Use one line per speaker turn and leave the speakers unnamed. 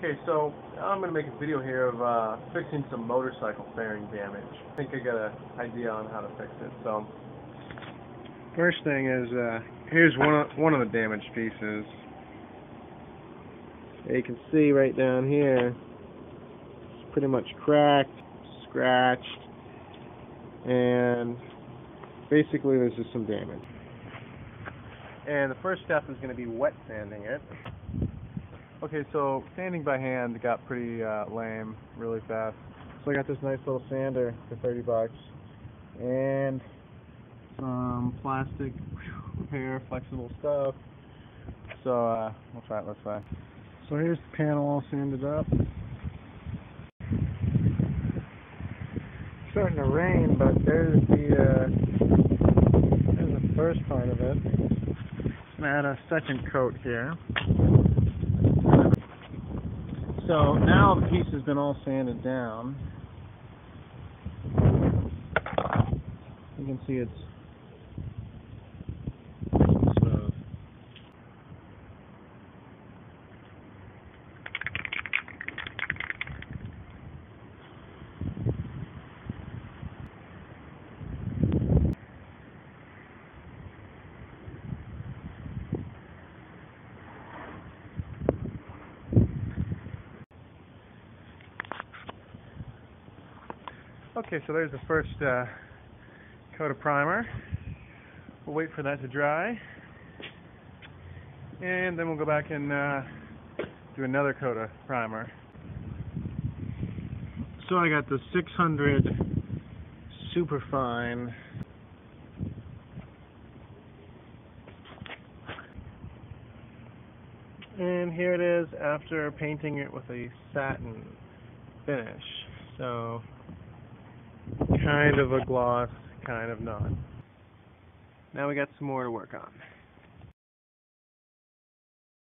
Okay, so I'm going to make a video here of fixing some motorcycle fairing damage. I think I got an idea on how to fix it. So, first thing is, here's one of the damaged pieces. You can see right down here, it's pretty much cracked, scratched, and basically there's just some damage. And the first step is going to be wet sanding it. Okay, so sanding by hand got pretty lame really fast. So I got this nice little sander for $30 and some plastic repair flexible stuff. So we'll try it this way. So here's the panel all sanded up. It's starting to rain, but there's the first part of it. I'm gonna add a second coat here. So now the piece has been all sanded down. You can see it's smooth. Okay, so there's the first coat of primer. We'll wait for that to dry, and then we'll go back and do another coat of primer. So I got the 600 Superfine. And here it is after painting it with a satin finish. So kind of a gloss, kind of not. Now we got some more to work on.